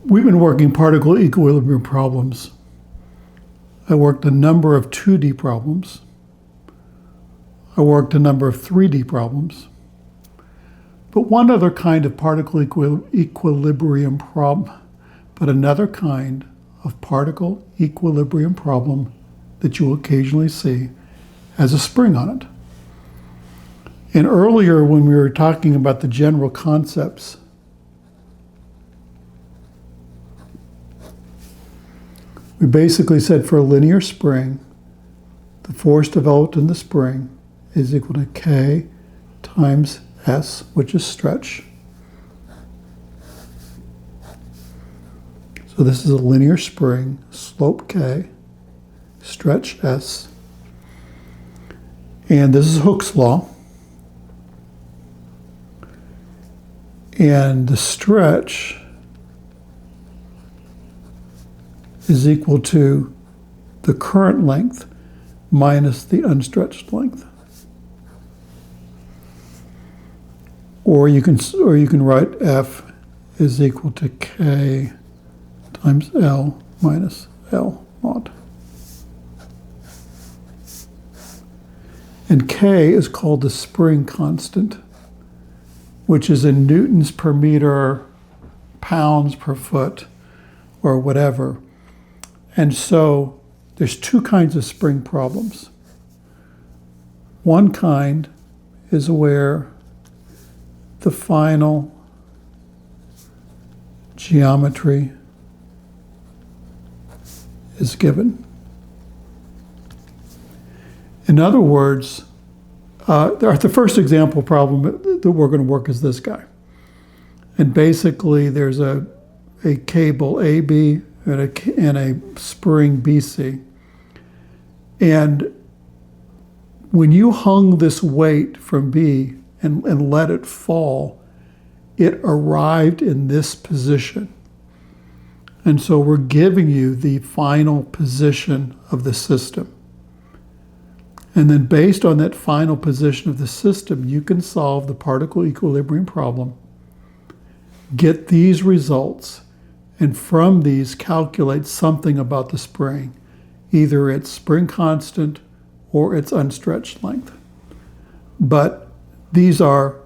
We've been working particle equilibrium problems. I worked a number of 2D problems. I worked a number of 3D problems. But one other kind of particle equilibrium problem, but another kind of particle equilibrium problem that you'll occasionally see has a spring on it. And earlier when we were talking about the general concepts, we basically said for a linear spring, the force developed in the spring is equal to K times S, which is stretch. So this is a linear spring, slope K, stretch S. And this is Hooke's law. And the stretch is equal to the current length minus the unstretched length. Or you can write F is equal to K times L minus L naught. And K is called the spring constant, which is in newtons per meter, pounds per foot, or whatever. And so there's two kinds of spring problems. One kind is where the final geometry is given. In other words, the first example problem that we're going to work is this guy. And basically there's a cable AB and a spring BC. And when you hung this weight from B and let it fall, it arrived in this position. And so we're giving you the final position of the system. And then based on that final position of the system, you can solve the particle equilibrium problem, get these results, and from these calculate something about the spring, either its spring constant or its unstretched length. But these are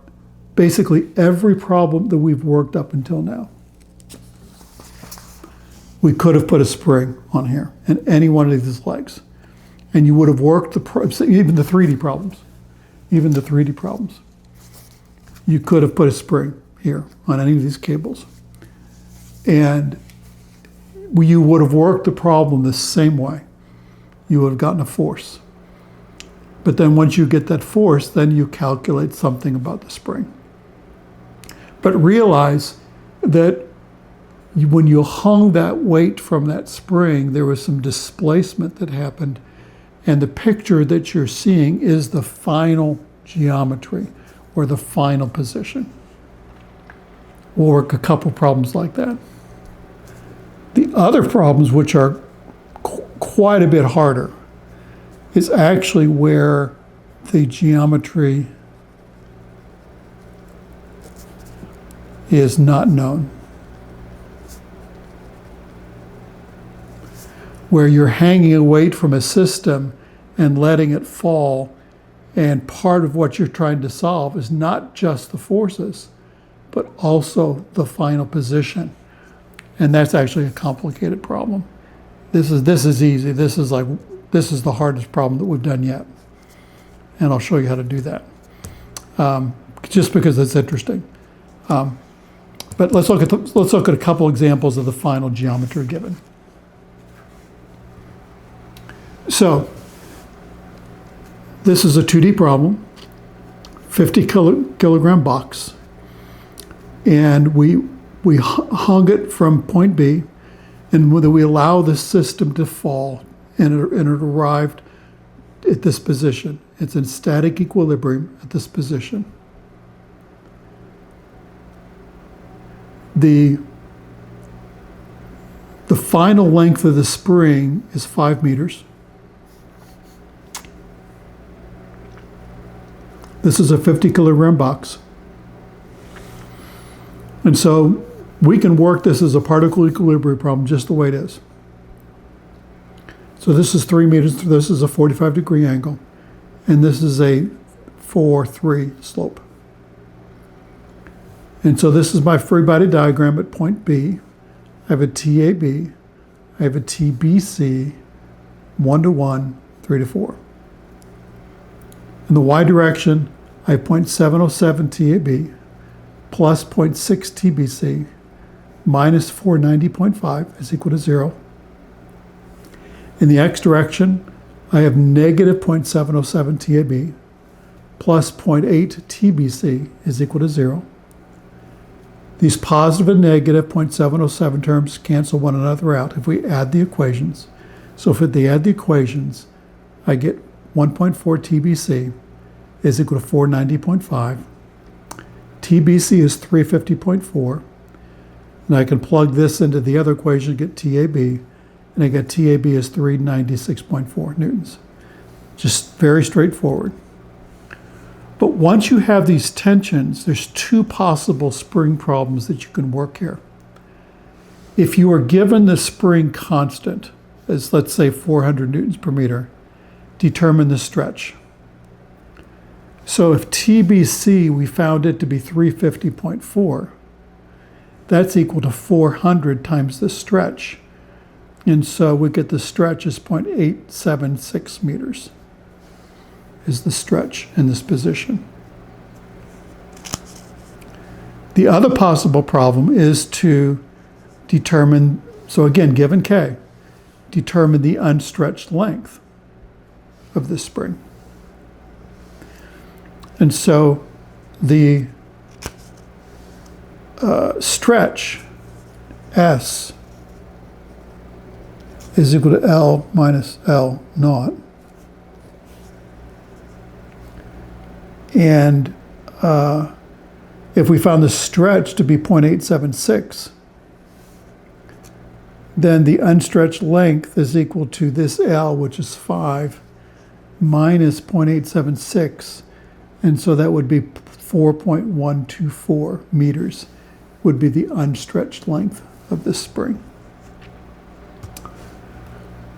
basically every problem that we've worked up until now. We could have put a spring on here in any one of these legs. And you would have worked even the 3D problems. Even the 3D problems. You could have put a spring here on any of these cables. And you would have worked the problem the same way. You would have gotten a force. But then once you get that force, then you calculate something about the spring. But realize that when you hung that weight from that spring, there was some displacement that happened. And the picture that you're seeing is the final geometry or the final position. We'll work a couple problems like that. The other problems, which are quite a bit harder, is actually where the geometry is not known. Where you're hanging a weight from a system and letting it fall, and part of what you're trying to solve is not just the forces, but also the final position. And that's actually a complicated problem. This is easy. This is the hardest problem that we've done yet. And I'll show you how to do that. Just because it's interesting. But let's look at a couple examples of the final geometry given. So this is a 2D problem, 50 kilogram box, and we hung it from point B, and we allow the system to fall, and it arrived at this position. It's in static equilibrium at this position. The final length of the spring is 5 meters. This is a 50 kilogram box. And so we can work this as a particle equilibrium problem just the way it is. So this is 3 meters, this is a 45-degree angle, and this is a 4-3 slope. And so this is my free body diagram at point B. I have a TAB, I have a TBC, 1 to 1, 3 to 4. In the y direction, I have 0.707 TAB plus 0.6 TBC minus 490.5 is equal to 0. In the x direction, I have negative 0.707 TAB plus 0.8 TBC is equal to 0. These positive and negative 0.707 terms cancel one another out if we add the equations. So if they add the equations, I get 1.4 TBC is equal to 490.5. TBC is 350.4. And I can plug this into the other equation to get TAB. And I get TAB is 396.4 newtons. Just very straightforward. But once you have these tensions, there's two possible spring problems that you can work here. If you are given the spring constant, as let's say 400 newtons per meter, determine the stretch. So if TBC, we found it to be 350.4, that's equal to 400 times the stretch. And so we get the stretch as 0.876 meters is the stretch in this position. The other possible problem is to determine, so again, given K, determine the unstretched length of this spring. And so the stretch S is equal to L minus L naught. And if we found the stretch to be 0.876, then the unstretched length is equal to this L, which is 5, minus 0.876. And so that would be 4.124 meters would be the unstretched length of this spring.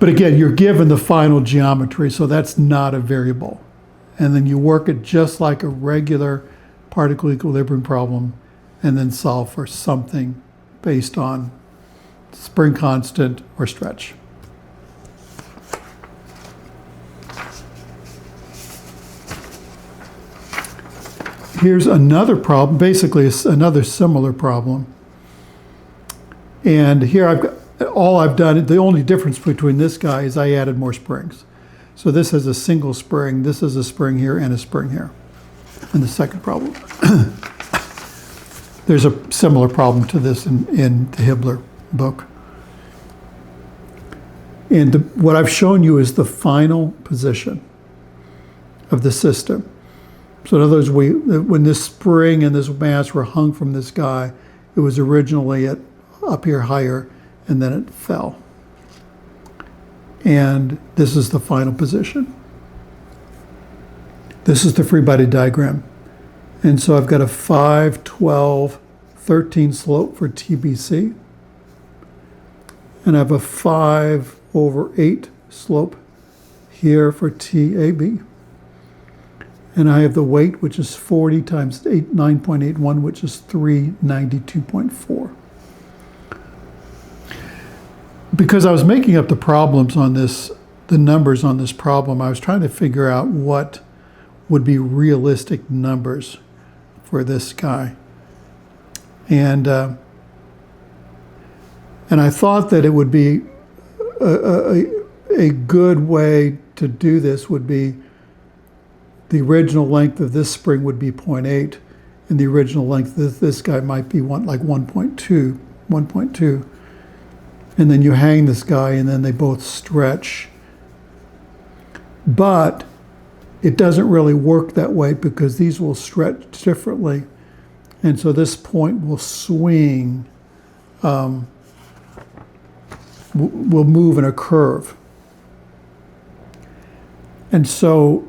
But again, you're given the final geometry, so that's not a variable. And then you work it just like a regular particle equilibrium problem and then solve for something based on spring constant or stretch. Here's another problem, basically another similar problem. And here I've done, the only difference between this guy is I added more springs. So this has a single spring, this is a spring here and a spring here. And the second problem. There's a similar problem to this in the Hibbler book. And what I've shown you is the final position of the system. So in other words, when this spring and this mass were hung from this guy, it was originally up here higher, and then it fell. And this is the final position. This is the free body diagram. And so I've got a 5, 12, 13 slope for TBC. And I have a 5/8 slope here for TAB. And I have the weight, which is 40 times 9.81, which is 392.4. Because I was making up the problems on this, the numbers on this problem, I was trying to figure out what would be realistic numbers for this guy. And I thought that it would be a good way to do this would be the original length of this spring would be 0.8, and the original length of this guy might be like 1.2. And then you hang this guy, and then they both stretch. But it doesn't really work that way because these will stretch differently. And so this point will swing, will move in a curve. And so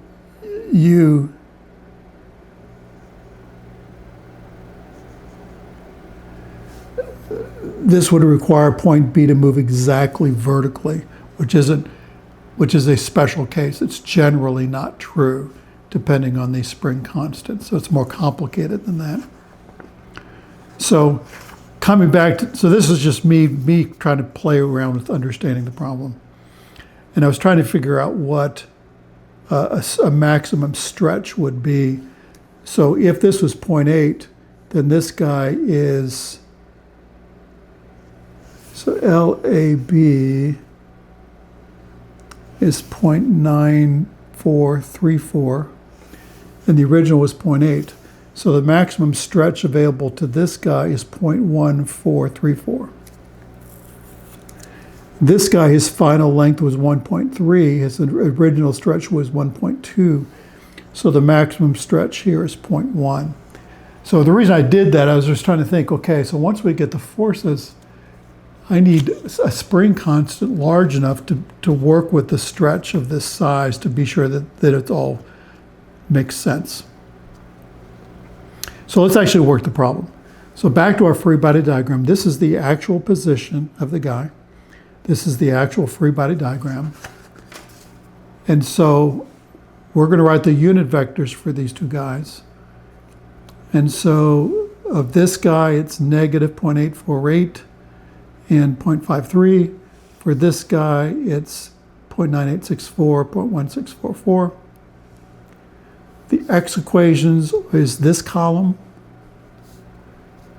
this would require point B to move exactly vertically, which is a special case. It's generally not true, depending on the spring constant. So it's more complicated than that. So coming back to, so this is just me trying to play around with understanding the problem. And I was trying to figure out what a maximum stretch would be. So if this was 0.8, then this guy is, so LAB is 0.9434, and the original was 0.8. So the maximum stretch available to this guy is 0.1434. This guy, his final length was 1.3. His original stretch was 1.2. So the maximum stretch here is 0.1. So the reason I did that, I was just trying to think, okay, so once we get the forces, I need a spring constant large enough to work with the stretch of this size to be sure that it all makes sense. So let's actually work the problem. So back to our free body diagram. This is the actual position of the guy. This is the actual free body diagram. And so we're going to write the unit vectors for these two guys. And so of this guy, it's negative 0.848 and 0.53. For this guy, it's 0.9864, 0.1644. The x equations is this column.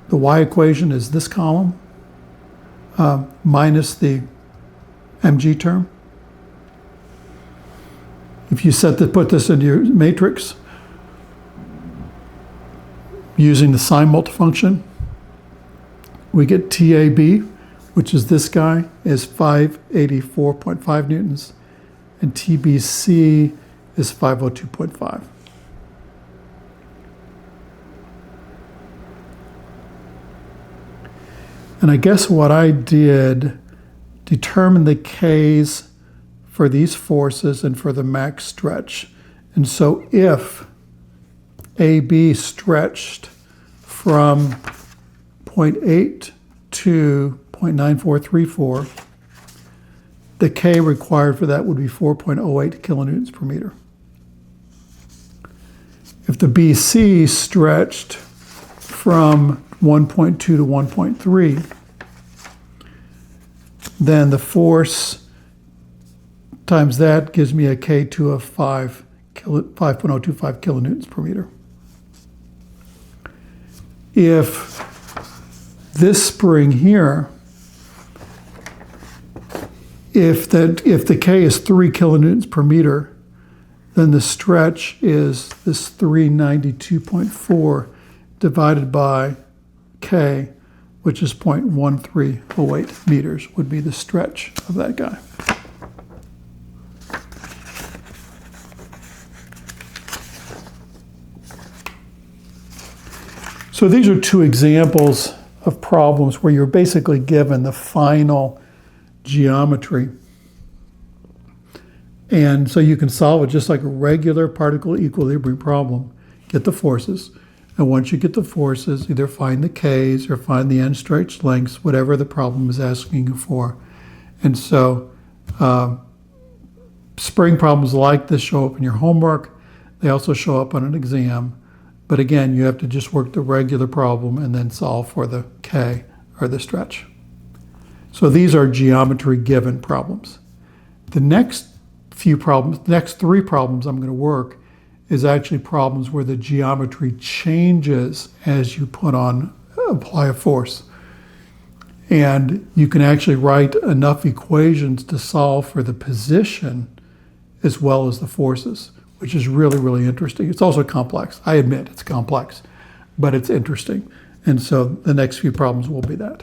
The y equation is this column, minus the mg term. If you put this into your matrix using the sine multifunction, we get TAB, which is this guy, is 584.5 newtons, and TBC is 502.5. And I guess what I did, determine the Ks for these forces and for the max stretch. And so if AB stretched from 0.8 to 0.9434, the K required for that would be 4.08 kilonewtons per meter. If the BC stretched from 1.2 to 1.3, then the force times that gives me a K2 of 5.025 kilonewtons per meter. If this spring here, if the K is 3 kilonewtons per meter, then the stretch is this 392.4 divided by K, which is 0.1308 meters, would be the stretch of that guy. So these are two examples of problems where you're basically given the final geometry. And so you can solve it just like a regular particle equilibrium problem. Get the forces. And once you get the forces, either find the Ks or find the unstretched lengths, whatever the problem is asking you for. And so spring problems like this show up in your homework. They also show up on an exam. But again, you have to just work the regular problem and then solve for the K or the stretch. So these are geometry given problems. The next few problems, the next three problems I'm going to work is actually problems where the geometry changes as you apply a force. And you can actually write enough equations to solve for the position as well as the forces, which is really, really interesting. It's also complex. I admit it's complex, but it's interesting. And so the next few problems will be that.